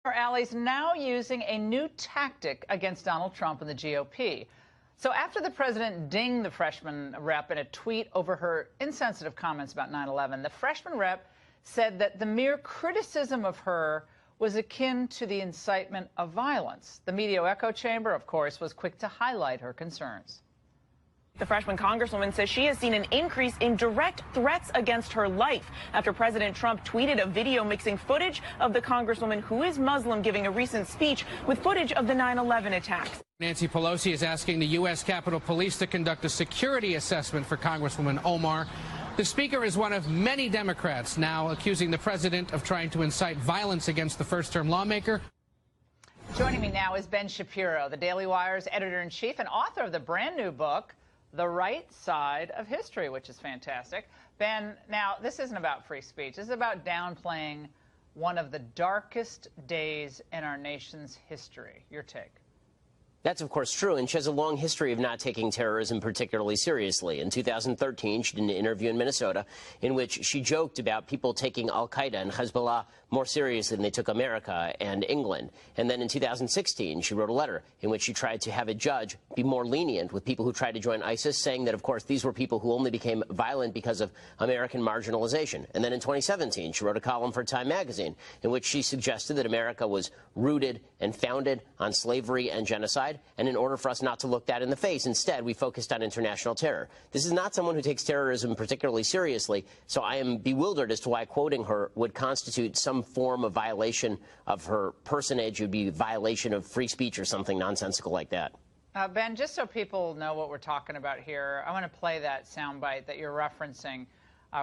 Our allies now using a new tactic against Donald Trump and the GOP. So after the president dinged the freshman rep in a tweet over her insensitive comments about 9/11, the freshman rep said that the mere criticism of her was akin to the incitement of violence. The media echo chamber, of course, was quick to highlight her concerns. The freshman congresswoman says she has seen an increase in direct threats against her life after President Trump tweeted a video mixing footage of the congresswoman, who is Muslim, giving a recent speech with footage of the 9/11 attacks. Nancy Pelosi is asking the U.S. Capitol Police to conduct a security assessment for Congresswoman Omar. The speaker is one of many Democrats now accusing the president of trying to incite violence against the first-term lawmaker. Joining me now is Ben Shapiro, the Daily Wire's editor-in-chief and author of the brand new book, The Right Side of History, which is fantastic. Ben, now, this isn't about free speech. This is about downplaying one of the darkest days in our nation's history. Your take? That's, of course, true, and she has a long history of not taking terrorism particularly seriously. In 2013, she did an interview in Minnesota in which she joked about people taking al-Qaeda and Hezbollah more seriously than they took America and England. And then in 2016, she wrote a letter in which she tried to have a judge be more lenient with people who tried to join ISIS, saying that, of course, these were people who only became violent because of American marginalization. And then in 2017, she wrote a column for Time magazine in which she suggested that America was rooted and founded on slavery and genocide. And in order for us not to look that in the face, instead, we focused on international terror. This is not someone who takes terrorism particularly seriously, so I am bewildered as to why quoting her would constitute some form of violation of her personage. It would be a violation of free speech or something nonsensical like that. Ben, just so people know what we're talking about here, I want to play that soundbite that you're referencing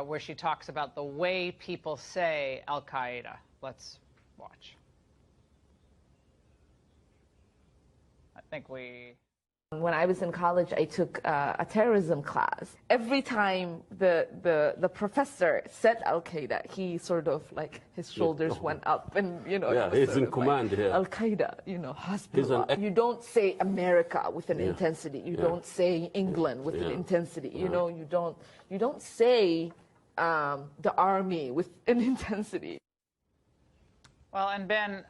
where she talks about the way people say al-Qaeda. Let's watch. I think When I was in college, I took a terrorism class. Every time the professor said Al-Qaeda, he sort of like his shoulders went up, and yeah, he's in command here. Al-Qaeda, Hezbollah. You don't say America with an intensity. You don't say England with an intensity. You don't say the army with an intensity. Well, and Ben,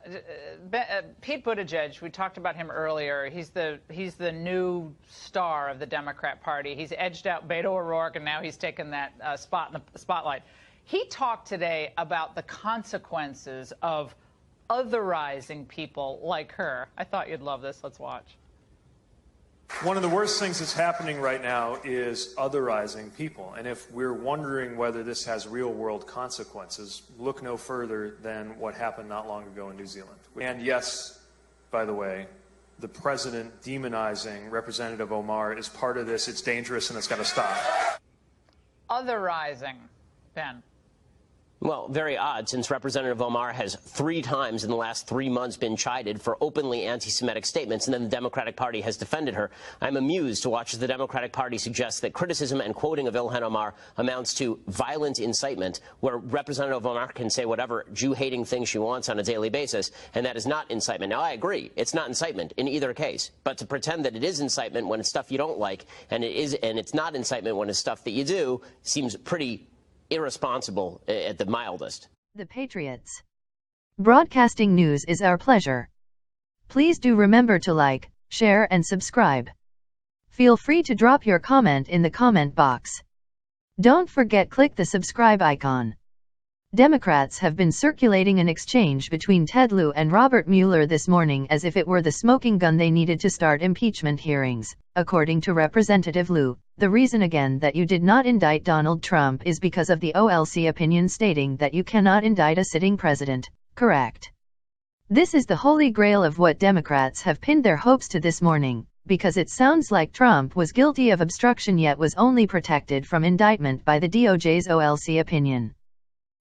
Pete Buttigieg, we talked about him earlier. He's the new star of the Democrat Party. He's edged out Beto O'Rourke, and now he's taken that spot in the spotlight. He talked today about the consequences of otherizing people like her. I thought you'd love this. Let's watch. One of the worst things that's happening right now is otherizing people. And if we're wondering whether this has real-world consequences, look no further than what happened not long ago in New Zealand. And yes, by the way, the president demonizing Representative Omar is part of this. It's dangerous, and it's got to stop. Otherizing, Ben. Well, very odd, since Representative Omar has 3 times in the last 3 months been chided for openly anti-Semitic statements, and then the Democratic Party has defended her. I'm amused to watch as the Democratic Party suggests that criticism and quoting of Ilhan Omar amounts to violent incitement, where Representative Omar can say whatever Jew-hating thing she wants on a daily basis, and that is not incitement. Now, I agree, it's not incitement in either case, but to pretend that it is incitement when it's stuff you don't like, and it's not incitement when it's stuff that you do, seems pretty irresponsible at the mildest. The Patriots. Broadcasting news is our pleasure. Please do remember to like, share, and subscribe. Feel free to drop your comment in the comment box. Don't forget click the subscribe icon. Democrats have been circulating an exchange between Ted Lieu and Robert Mueller this morning as if it were the smoking gun they needed to start impeachment hearings. According to Representative Lieu, the reason again that you did not indict Donald Trump is because of the OLC opinion stating that you cannot indict a sitting president. Correct. This is the holy grail of what Democrats have pinned their hopes to this morning, because it sounds like Trump was guilty of obstruction yet was only protected from indictment by the DOJ's OLC opinion.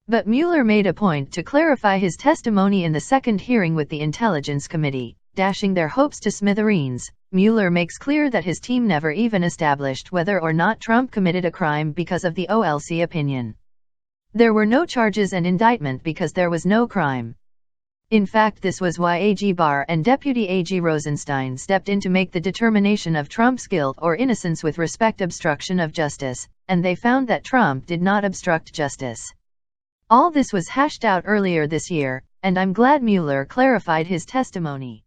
But Mueller made a point to clarify his testimony in the second hearing with the Intelligence Committee, dashing their hopes to smithereens. Mueller makes clear that his team never even established whether or not Trump committed a crime because of the OLC opinion. There were no charges and indictment because there was no crime. In fact, this was why AG Barr and Deputy AG Rosenstein stepped in to make the determination of Trump's guilt or innocence with respect to obstruction of justice, and they found that Trump did not obstruct justice. All this was hashed out earlier this year, and I'm glad Mueller clarified his testimony.